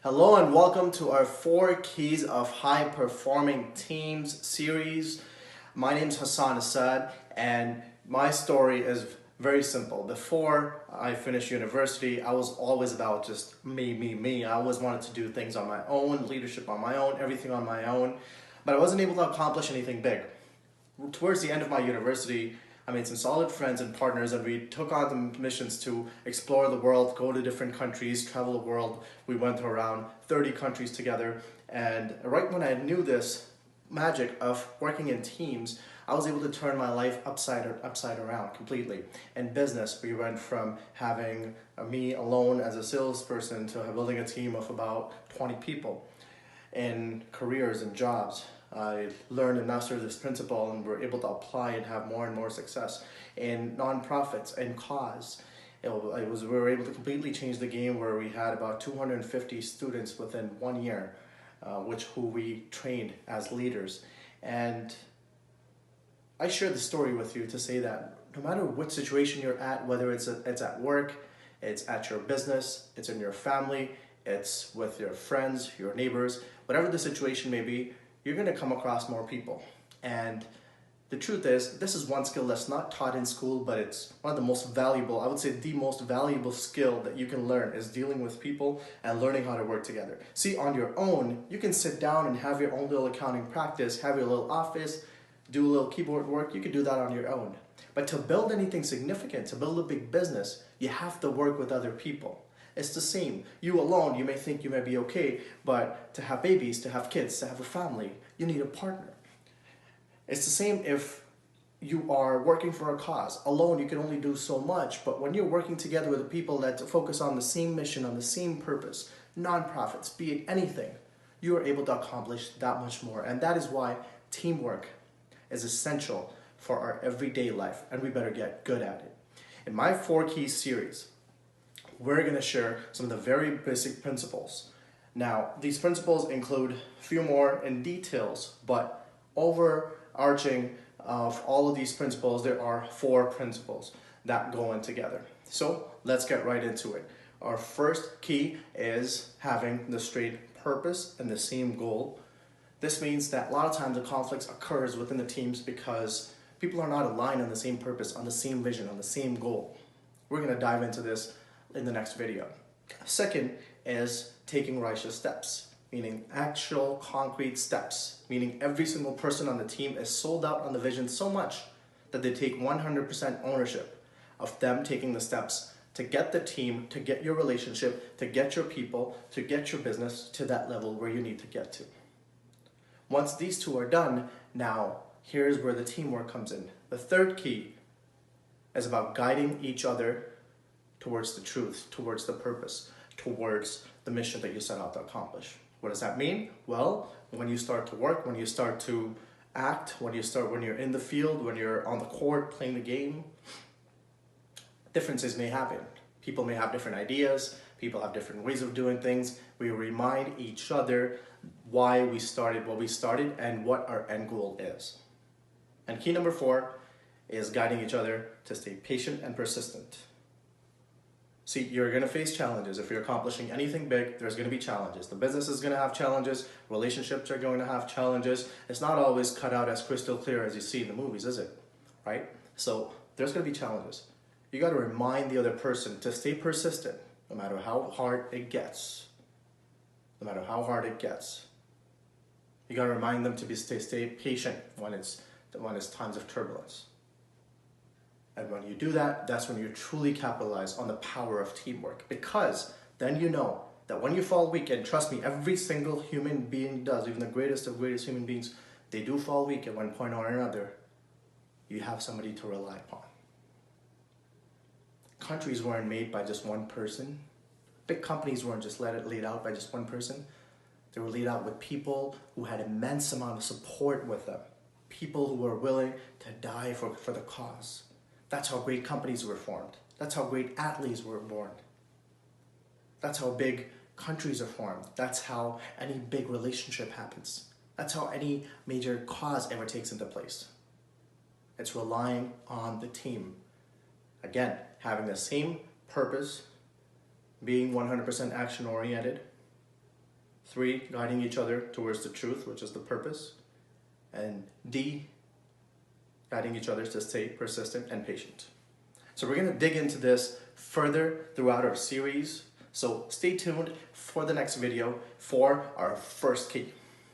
Hello and welcome to our 4 Keys of High Performing Teams series. My name is Hassan Assad and my story is very simple. Before I finished university, I was always about just me. I always wanted to do things on my own, leadership on my own, everything on my own, but I wasn't able to accomplish anything big. Towards the end of my university, I made some solid friends and partners, and we took on the missions to explore the world, go to different countries, travel the world. We went to around 30 countries together, and right when I knew this magic of working in teams, I was able to turn my life upside around completely. In business, we went from having me alone as a salesperson to building a team of about 20 people. In careers and jobs, I learned and mastered this principle and were able to apply and have more and more success. In nonprofits and cause, we were able to completely change the game where we had about 250 students within 1 year, who we trained as leaders. And I share the story with you to say that no matter what situation you're at, whether it's at work, it's at your business, it's in your family, it's with your friends, your neighbors, whatever the situation may be, you're going to come across more people. And the truth is, this is one skill that's not taught in school, but it's one of the most valuable, I would say the most valuable skill that you can learn is dealing with people and learning how to work together. See, on your own, you can sit down and have your own little accounting practice, have your little office, do a little keyboard work. You can do that on your own. But to build anything significant, to build a big business, you have to work with other people. It's the same. You alone, you may think you may be okay, but to have babies, to have kids, to have a family, you need a partner. It's the same if you are working for a cause. Alone, you can only do so much, but when you're working together with people that focus on the same mission, on the same purpose, nonprofits, be it anything, you are able to accomplish that much more. And that is why teamwork is essential for our everyday life, and we better get good at it. In my 4 Keys series, we're going to share some of the very basic principles. Now, these principles include a few more in details, but overarching of all of these principles, there are 4 principles that go in together. So let's get right into it. Our first key is having the straight purpose and the same goal. This means that a lot of times the conflicts occurs within the teams because people are not aligned on the same purpose, on the same vision, on the same goal. We're going to dive into this in the next video. Second is taking righteous steps, meaning actual concrete steps, meaning every single person on the team is sold out on the vision so much that they take 100% ownership of them taking the steps to get the team, to get your relationship, to get your people, to get your business to that level where you need to get to. Once these 2 are done, now here's where the teamwork comes in. The third key is about guiding each other towards the truth, towards the purpose, towards the mission that you set out to accomplish. What does that mean? Well, when you start to work, when you start to act, when you're in the field, when you're on the court playing the game, differences may happen. People may have different ideas, people have different ways of doing things. We remind each other why we started what we started and what our end goal is. And key number 4 is guiding each other to stay patient and persistent. See, you're going to face challenges. If you're accomplishing anything big, there's going to be challenges. The business is going to have challenges. Relationships are going to have challenges. It's not always cut out as crystal clear as you see in the movies, is it? Right? So there's going to be challenges. You got to remind the other person to stay persistent, no matter how hard it gets. No matter how hard it gets. You got to remind them to stay patient when it's times of turbulence. And when you do that, that's when you truly capitalize on the power of teamwork. Because then you know that when you fall weak, and trust me, every single human being does, even the greatest of greatest human beings, they do fall weak at one point or another. You have somebody to rely upon. Countries weren't made by just one person. Big companies weren't just laid out by just one person. They were laid out with people who had immense amount of support with them. People who were willing to die for the cause. That's how great companies were formed. That's how great athletes were born. That's how big countries are formed. That's how any big relationship happens. That's how any major cause ever takes into place. It's relying on the team. Again, having the same purpose, being 100% action-oriented, 3, guiding each other towards the truth, which is the purpose. And D, guiding each other to stay persistent and patient. So we're going to dig into this further throughout our series. So stay tuned for the next video for our first key.